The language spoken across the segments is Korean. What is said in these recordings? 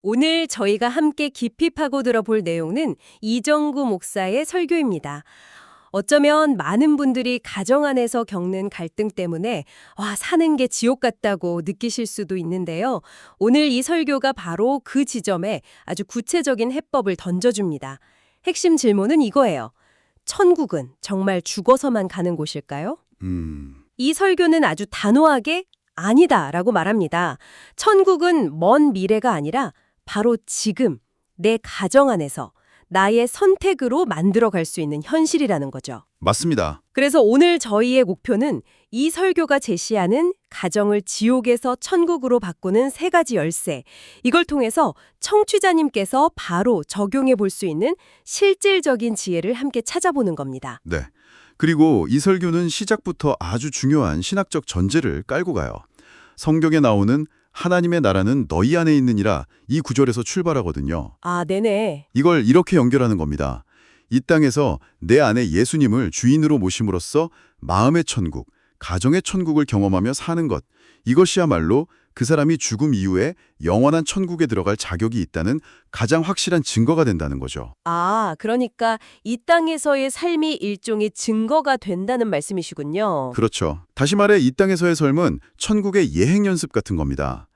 오늘 저희가 함께 깊이 파고 들어볼 내용은 이정구 목사의 설교입니다. 어쩌면 많은 분들이 가정 안에서 겪는 갈등 때문에 사는 게 지옥 같다고 느끼실 수도 있는데요. 오늘 이 설교가 바로 그 지점에 아주 구체적인 해법을 던져줍니다. 핵심 질문은 이거예요. 천국은 정말 죽어서만 가는 곳일까요? 이 설교는 아주 단호하게 아니다라고 말합니다. 천국은 먼 미래가 아니라 바로 지금 내 가정 안에서 나의 선택으로 만들어갈 수 있는 현실이라는 거죠. 맞습니다. 그래서 오늘 저희의 목표는 이 설교가 제시하는 가정을 지옥에서 천국으로 바꾸는 세 가지 열쇠, 이걸 통해서 청취자님께서 바로 적용해 볼 수 있는 실질적인 지혜를 함께 찾아보는 겁니다. 네. 그리고 이 설교는 시작부터 아주 중요한 신학적 전제를 깔고 가요. 성경에 나오는 하나님의 나라는 너희 안에 있느니라 이 구절에서 출발하거든요. 아, 네네. 이걸 이렇게 연결하는 겁니다. 이 땅에서 내 안에 예수님을 주인으로 모심으로써 마음의 천국, 가정의 천국을 경험하며 사는 것, 이것이야말로 그 사람이 죽음 이후에 영원한 천국에 들어갈 자격이 있다는 가장 확실한 증거가 된다는 거죠. 아, 그러니까 이 땅에서의 삶이 일종의 증거가 된다는 말씀이시군요. 그렇죠. 다시 말해 이 땅에서의 삶은 천국의 예행 연습 같은 겁니다.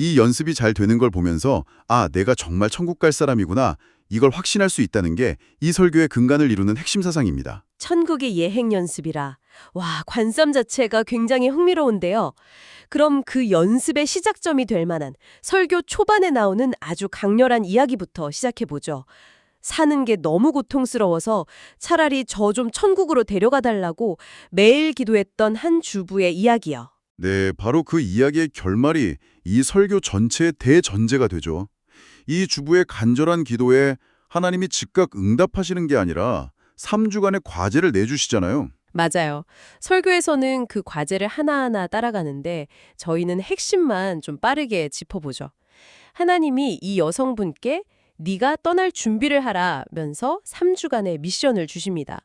이 연습이 잘 되는 걸 보면서 내가 정말 천국 갈 사람이구나. 이걸 확신할 수 있다는 게 이 설교의 근간을 이루는 핵심 사상입니다. 천국의 예행 연습이라. 와, 관점 자체가 굉장히 흥미로운데요. 그럼 그 연습의 시작점이 될 만한 설교 초반에 나오는 아주 강렬한 이야기부터 시작해보죠. 사는 게 너무 고통스러워서 차라리 저 좀 천국으로 데려가 달라고 매일 기도했던 한 주부의 이야기요. 네, 바로 그 이야기의 결말이 이 설교 전체의 대전제가 되죠. 이 주부의 간절한 기도에 하나님이 즉각 응답하시는 게 아니라 3주간의 과제를 내주시잖아요. 맞아요. 설교에서는 그 과제를 하나하나 따라가는데 저희는 핵심만 좀 빠르게 짚어보죠. 하나님이 이 여성분께 네가 떠날 준비를 하라면서 3주간의 미션을 주십니다.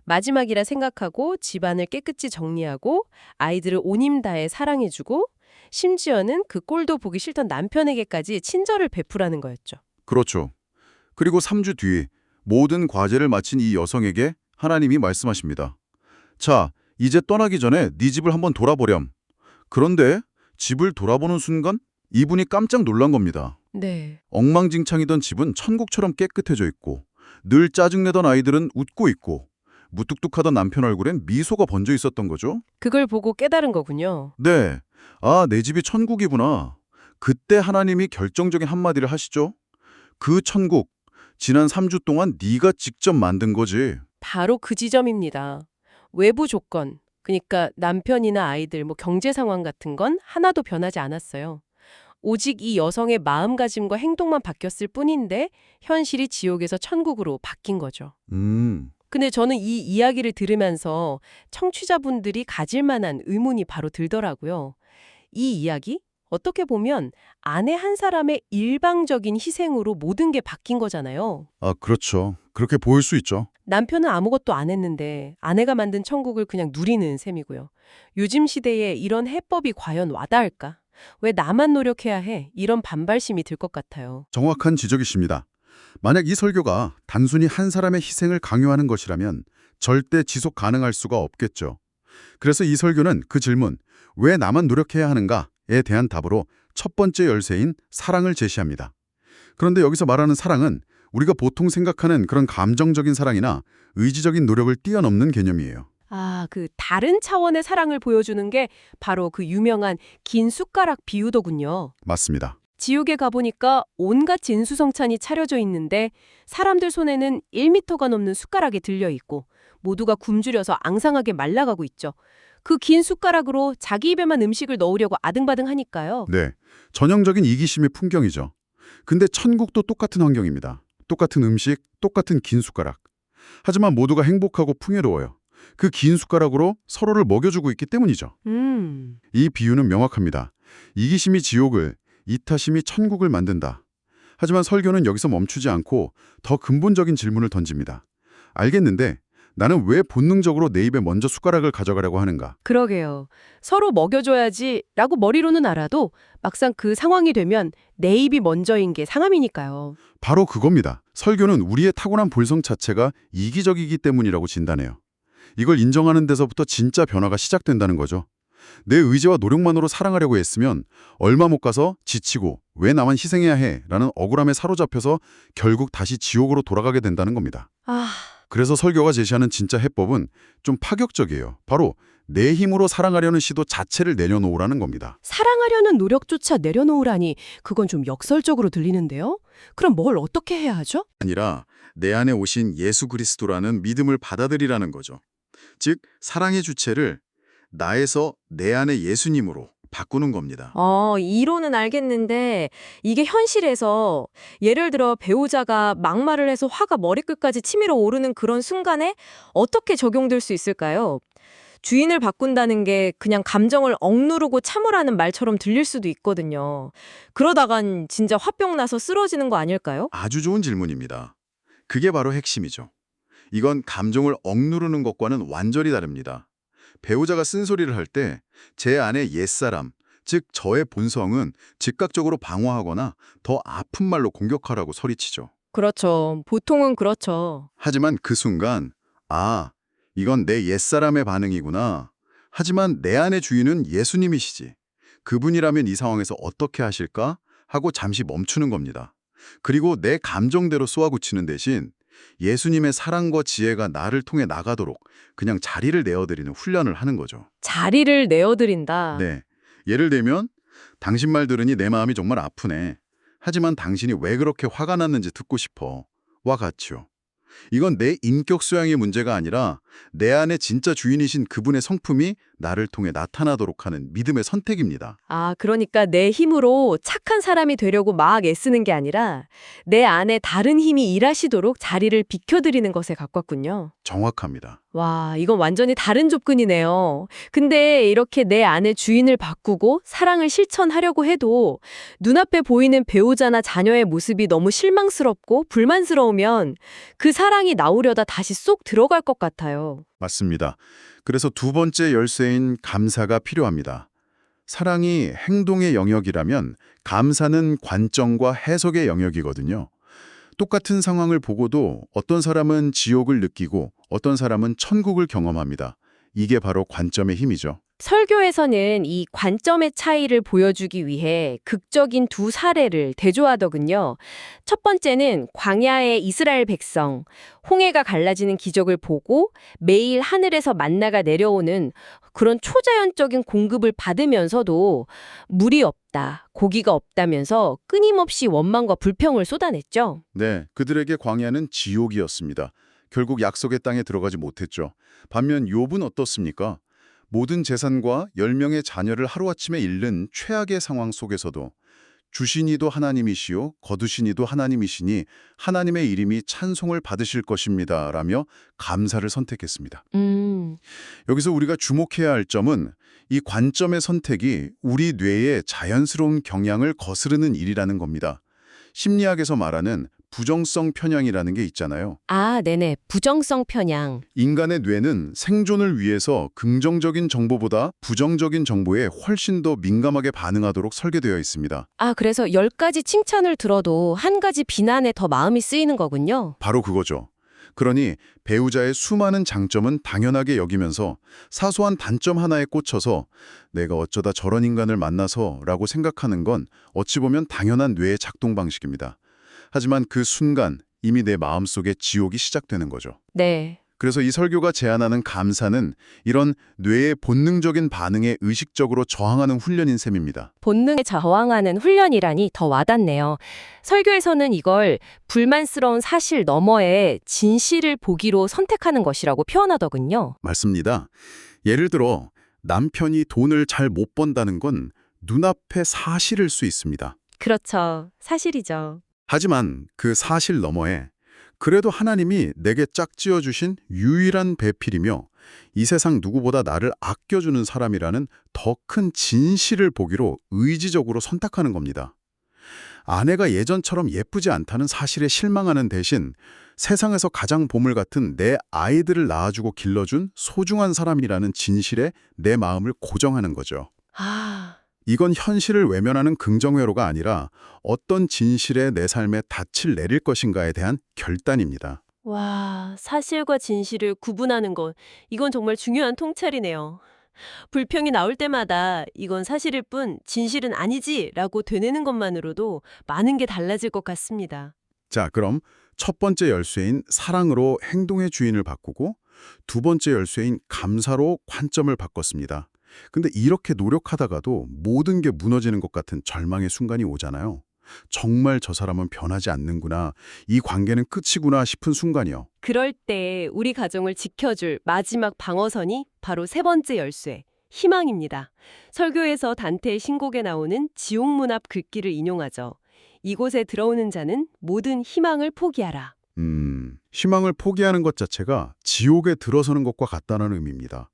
마지막이라 생각하고 집안을 깨끗이 정리하고 아이들을 온 힘 다해 사랑해주고 심지어는 그 꼴도 보기 싫던 남편에게까지 친절을 베푸라는 거였죠. 그렇죠. 그리고 3주 뒤 모든 과제를 마친 이 여성에게 하나님이 말씀하십니다. 자, 이제 떠나기 전에 네 집을 한번 돌아보렴. 그런데 집을 돌아보는 순간 이분이 깜짝 놀란 겁니다. 네. 엉망진창이던 집은 천국처럼 깨끗해져 있고 늘 짜증내던 아이들은 웃고 있고 무뚝뚝하던 남편 얼굴엔 미소가 번져 있었던 거죠. 그걸 보고 깨달은 거군요. 네, 내 집이 천국이구나. 그때 하나님이 결정적인 한마디를 하시죠. 그 천국, 지난 3주 동안 네가 직접 만든 거지. 바로 그 지점입니다. 외부 조건, 그러니까 남편이나 아이들, 경제 상황 같은 건 하나도 변하지 않았어요. 오직 이 여성의 마음가짐과 행동만 바뀌었을 뿐인데 현실이 지옥에서 천국으로 바뀐 거죠. 근데 저는 이 이야기를 들으면서 청취자분들이 가질 만한 의문이 바로 들더라고요. 이 이야기? 어떻게 보면 아내 한 사람의 일방적인 희생으로 모든 게 바뀐 거잖아요. 그렇죠. 그렇게 보일 수 있죠. 남편은 아무것도 안 했는데 아내가 만든 천국을 그냥 누리는 셈이고요. 요즘 시대에 이런 해법이 과연 와닿을까? 왜 나만 노력해야 해? 이런 반발심이 들 것 같아요. 정확한 지적이십니다. 만약 이 설교가 단순히 한 사람의 희생을 강요하는 것이라면 절대 지속 가능할 수가 없겠죠. 그래서 이 설교는 그 질문, 왜 나만 노력해야 하는가에 대한 답으로 첫 번째 열쇠인 사랑을 제시합니다. 그런데 여기서 말하는 사랑은 우리가 보통 생각하는 그런 감정적인 사랑이나 의지적인 노력을 뛰어넘는 개념이에요. 그 다른 차원의 사랑을 보여주는 게 바로 그 유명한 긴 숟가락 비유더군요. 맞습니다. 지옥에 가보니까 온갖 진수성찬이 차려져 있는데 사람들 손에는 1미터가 넘는 숟가락이 들려있고 모두가 굶주려서 앙상하게 말라가고 있죠. 그 긴 숟가락으로 자기 입에만 음식을 넣으려고 아등바등 하니까요. 네, 전형적인 이기심의 풍경이죠. 근데 천국도 똑같은 환경입니다. 똑같은 음식, 똑같은 긴 숟가락. 하지만 모두가 행복하고 풍요로워요. 그 긴 숟가락으로 서로를 먹여주고 있기 때문이죠. 이 비유는 명확합니다. 이기심이 지옥을, 이타심이 천국을 만든다. 하지만 설교는 여기서 멈추지 않고 더 근본적인 질문을 던집니다. 알겠는데 나는 왜 본능적으로 내 입에 먼저 숟가락을 가져가려고 하는가? 그러게요. 서로 먹여줘야지라고 머리로는 알아도 막상 그 상황이 되면 내 입이 먼저인 게 상함이니까요. 바로 그겁니다. 설교는 우리의 타고난 본성 자체가 이기적이기 때문이라고 진단해요. 이걸 인정하는 데서부터 진짜 변화가 시작된다는 거죠. 내 의지와 노력만으로 사랑하려고 했으면 얼마 못 가서 지치고 왜 나만 희생해야 해? 라는 억울함에 사로잡혀서 결국 다시 지옥으로 돌아가게 된다는 겁니다. 아, 그래서 설교가 제시하는 진짜 해법은 좀 파격적이에요. 바로 내 힘으로 사랑하려는 시도 자체를 내려놓으라는 겁니다. 사랑하려는 노력조차 내려놓으라니 그건 좀 역설적으로 들리는데요. 그럼 뭘 어떻게 해야 하죠? 아니라 내 안에 오신 예수 그리스도라는 믿음을 받아들이라는 거죠. 즉 사랑의 주체를 나에서 내 안에 예수님으로 바꾸는 겁니다. 이론은 알겠는데 이게 현실에서 예를 들어 배우자가 막말을 해서 화가 머리끝까지 치밀어 오르는 그런 순간에 어떻게 적용될 수 있을까요? 주인을 바꾼다는 게 그냥 감정을 억누르고 참으라는 말처럼 들릴 수도 있거든요. 그러다간 진짜 화병 나서 쓰러지는 거 아닐까요? 아주 좋은 질문입니다. 그게 바로 핵심이죠. 이건 감정을 억누르는 것과는 완전히 다릅니다. 배우자가 쓴소리를 할 때 제 안에 옛사람, 즉 저의 본성은 즉각적으로 방어하거나 더 아픈 말로 공격하라고 소리치죠. 그렇죠. 보통은 그렇죠. 하지만 그 순간 이건 내 옛사람의 반응이구나. 하지만 내 안의 주인은 예수님이시지. 그분이라면 이 상황에서 어떻게 하실까? 하고 잠시 멈추는 겁니다. 그리고 내 감정대로 쏘아붙이는 대신 예수님의 사랑과 지혜가 나를 통해 나가도록 그냥 자리를 내어드리는 훈련을 하는 거죠. 자리를 내어드린다. 네. 예를 들면 당신 말 들으니 내 마음이 정말 아프네. 하지만 당신이 왜 그렇게 화가 났는지 듣고 싶어. 와 같죠. 이건 내 인격 수양의 문제가 아니라 내 안에 진짜 주인이신 그분의 성품이 나를 통해 나타나도록 하는 믿음의 선택입니다. 그러니까 내 힘으로 착한 사람이 되려고 막 애쓰는 게 아니라 내 안에 다른 힘이 일하시도록 자리를 비켜드리는 것에 가깝군요. 정확합니다. 와, 이건 완전히 다른 접근이네요. 근데 이렇게 내 안에 주인을 바꾸고 사랑을 실천하려고 해도 눈앞에 보이는 배우자나 자녀의 모습이 너무 실망스럽고 불만스러우면 그 사랑이 나오려다 다시 쏙 들어갈 것 같아요. 맞습니다. 그래서 두 번째 열쇠인 감사가 필요합니다. 사랑이 행동의 영역이라면 감사는 관점과 해석의 영역이거든요. 똑같은 상황을 보고도 어떤 사람은 지옥을 느끼고 어떤 사람은 천국을 경험합니다. 이게 바로 관점의 힘이죠. 설교에서는 이 관점의 차이를 보여주기 위해 극적인 두 사례를 대조하더군요. 첫 번째는 광야의 이스라엘 백성, 홍해가 갈라지는 기적을 보고 매일 하늘에서 만나가 내려오는 그런 초자연적인 공급을 받으면서도 물이 없다, 고기가 없다면서 끊임없이 원망과 불평을 쏟아냈죠. 네, 그들에게 광야는 지옥이었습니다. 결국 약속의 땅에 들어가지 못했죠. 반면 욥은 어떻습니까? 모든 재산과 10명의 자녀를 하루아침에 잃는 최악의 상황 속에서도 주신 이도 하나님이시요 거두신 이도 하나님이시니 하나님의 이름이 찬송을 받으실 것입니다. 라며 감사를 선택했습니다. 여기서 우리가 주목해야 할 점은 이 관점의 선택이 우리 뇌의 자연스러운 경향을 거스르는 일이라는 겁니다. 심리학에서 말하는 부정성 편향이라는 게 있잖아요. 네네. 부정성 편향. 인간의 뇌는 생존을 위해서 긍정적인 정보보다 부정적인 정보에 훨씬 더 민감하게 반응하도록 설계되어 있습니다. 그래서 10가지 칭찬을 들어도 한 가지 비난에 더 마음이 쓰이는 거군요. 바로 그거죠. 그러니 배우자의 수많은 장점은 당연하게 여기면서 사소한 단점 하나에 꽂혀서 내가 어쩌다 저런 인간을 만나서 라고 생각하는 건 어찌 보면 당연한 뇌의 작동 방식입니다. 하지만 그 순간 이미 내 마음속에 지옥이 시작되는 거죠. 네. 그래서 이 설교가 제안하는 감사는 이런 뇌의 본능적인 반응에 의식적으로 저항하는 훈련인 셈입니다. 본능에 저항하는 훈련이라니 더 와닿네요. 설교에서는 이걸 불만스러운 사실 너머에 진실을 보기로 선택하는 것이라고 표현하더군요. 맞습니다. 예를 들어 남편이 돈을 잘 못 번다는 건 눈앞의 사실일 수 있습니다. 그렇죠. 사실이죠. 하지만 그 사실 너머에 그래도 하나님이 내게 짝지어 주신 유일한 배필이며 이 세상 누구보다 나를 아껴주는 사람이라는 더 큰 진실을 보기로 의지적으로 선택하는 겁니다. 아내가 예전처럼 예쁘지 않다는 사실에 실망하는 대신 세상에서 가장 보물 같은 내 아이들을 낳아주고 길러준 소중한 사람이라는 진실에 내 마음을 고정하는 거죠. 아, 이건 현실을 외면하는 긍정회로가 아니라 어떤 진실에 내 삶에 닻을 내릴 것인가에 대한 결단입니다. 와, 사실과 진실을 구분하는 것, 이건 정말 중요한 통찰이네요. 불평이 나올 때마다 이건 사실일 뿐 진실은 아니지라고 되뇌는 것만으로도 많은 게 달라질 것 같습니다. 자, 그럼 첫 번째 열쇠인 사랑으로 행동의 주인을 바꾸고 두 번째 열쇠인 감사로 관점을 바꿨습니다. 근데 이렇게 노력하다가도 모든 게 무너지는 것 같은 절망의 순간이 오잖아요. 정말 저 사람은 변하지 않는구나, 이 관계는 끝이구나 싶은 순간이요. 그럴 때 우리 가정을 지켜줄 마지막 방어선이 바로 세 번째 열쇠, 희망입니다. 설교에서 단테의 신곡에 나오는 지옥문 앞 글귀를 인용하죠. 이곳에 들어오는 자는 모든 희망을 포기하라. 희망을 포기하는 것 자체가 지옥에 들어서는 것과 같다는 의미입니다.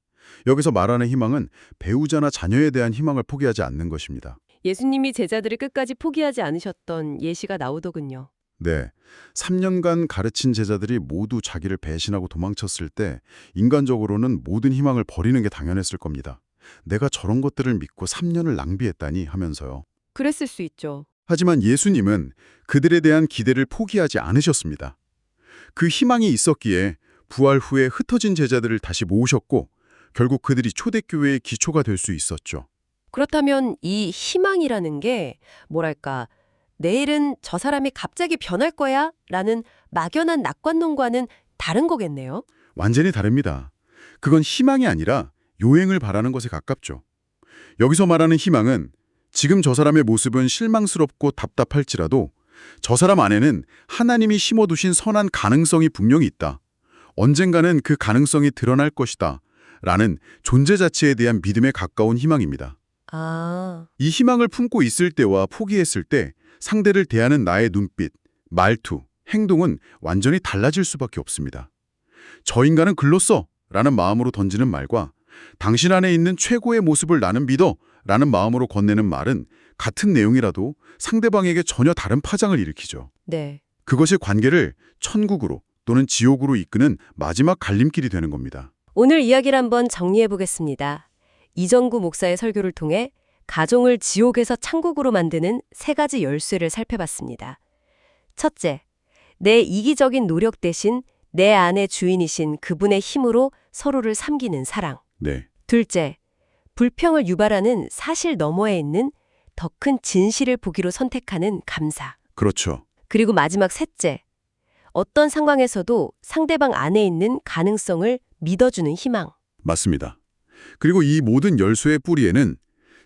여기서 말하는 희망은 배우자나 자녀에 대한 희망을 포기하지 않는 것입니다. 예수님이 제자들을 끝까지 포기하지 않으셨던 예시가 나오더군요. 네, 3년간 가르친 제자들이 모두 자기를 배신하고 도망쳤을 때 인간적으로는 모든 희망을 버리는 게 당연했을 겁니다. 내가 저런 것들을 믿고 3년을 낭비했다니 하면서요. 그랬을 수 있죠. 하지만 예수님은 그들에 대한 기대를 포기하지 않으셨습니다. 그 희망이 있었기에 부활 후에 흩어진 제자들을 다시 모으셨고 결국 그들이 초대교회의 기초가 될 수 있었죠. 그렇다면 이 희망이라는 게 뭐랄까, 내일은 저 사람이 갑자기 변할 거야 라는 막연한 낙관론과는 다른 거겠네요. 완전히 다릅니다. 그건 희망이 아니라 요행을 바라는 것에 가깝죠. 여기서 말하는 희망은 지금 저 사람의 모습은 실망스럽고 답답할지라도 저 사람 안에는 하나님이 심어두신 선한 가능성이 분명히 있다. 언젠가는 그 가능성이 드러날 것이다. 라는 존재 자체에 대한 믿음에 가까운 희망입니다. 아, 이 희망을 품고 있을 때와 포기했을 때 상대를 대하는 나의 눈빛, 말투, 행동은 완전히 달라질 수밖에 없습니다. 저 인간은 글렀어 라는 마음으로 던지는 말과 당신 안에 있는 최고의 모습을 나는 믿어 라는 마음으로 건네는 말은 같은 내용이라도 상대방에게 전혀 다른 파장을 일으키죠. 네. 그것이 관계를 천국으로 또는 지옥으로 이끄는 마지막 갈림길이 되는 겁니다. 오늘 이야기를 한번 정리해 보겠습니다. 이정구 목사의 설교를 통해 가정을 지옥에서 천국으로 만드는 세 가지 열쇠를 살펴봤습니다. 첫째, 내 이기적인 노력 대신 내 안의 주인이신 그분의 힘으로 서로를 섬기는 사랑. 네, 둘째, 불평을 유발하는 사실 너머에 있는 더 큰 진실을 보기로 선택하는 감사. 그렇죠. 그리고 마지막 셋째, 어떤 상황에서도 상대방 안에 있는 가능성을 믿어주는 희망. 맞습니다. 그리고 이 모든 열쇠의 뿌리에는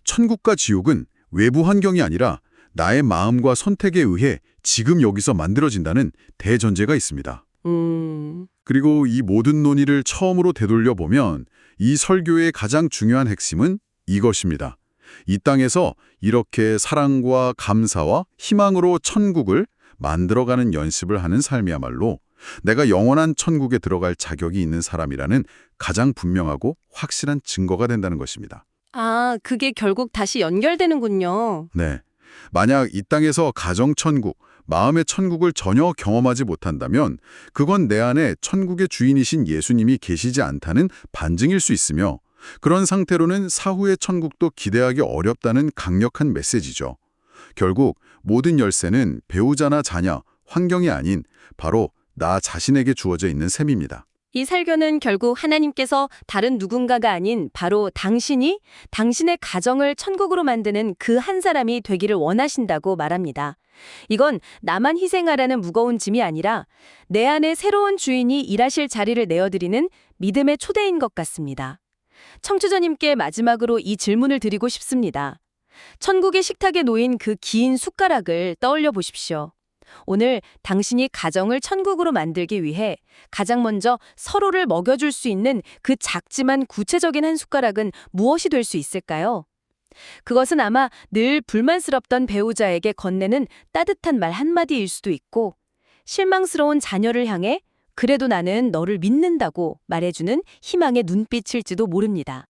천국과 지옥은 외부 환경이 아니라 나의 마음과 선택에 의해 지금 여기서 만들어진다는 대전제가 있습니다. 그리고 이 모든 논의를 처음으로 되돌려보면 이 설교의 가장 중요한 핵심은 이것입니다. 이 땅에서 이렇게 사랑과 감사와 희망으로 천국을 만들어가는 연습을 하는 삶이야말로 내가 영원한 천국에 들어갈 자격이 있는 사람이라는 가장 분명하고 확실한 증거가 된다는 것입니다. 아, 그게 결국 다시 연결되는군요. 네. 만약 이 땅에서 가정천국, 마음의 천국을 전혀 경험하지 못한다면 그건 내 안에 천국의 주인이신 예수님이 계시지 않다는 반증일 수 있으며 그런 상태로는 사후의 천국도 기대하기 어렵다는 강력한 메시지죠. 결국 모든 열쇠는 배우자나 자녀, 환경이 아닌 바로 나 자신에게 주어져 있는 셈입니다. 이 설교는 결국 하나님께서 다른 누군가가 아닌 바로 당신이 당신의 가정을 천국으로 만드는 그 한 사람이 되기를 원하신다고 말합니다. 이건 나만 희생하라는 무거운 짐이 아니라 내 안에 새로운 주인이 일하실 자리를 내어드리는 믿음의 초대인 것 같습니다. 청취자님께 마지막으로 이 질문을 드리고 싶습니다. 천국의 식탁에 놓인 그 긴 숟가락을 떠올려 보십시오. 오늘 당신이 가정을 천국으로 만들기 위해 가장 먼저 서로를 먹여줄 수 있는 그 작지만 구체적인 한 숟가락은 무엇이 될 수 있을까요? 그것은 아마 늘 불만스럽던 배우자에게 건네는 따뜻한 말 한마디일 수도 있고, 실망스러운 자녀를 향해 그래도 나는 너를 믿는다고 말해주는 희망의 눈빛일지도 모릅니다.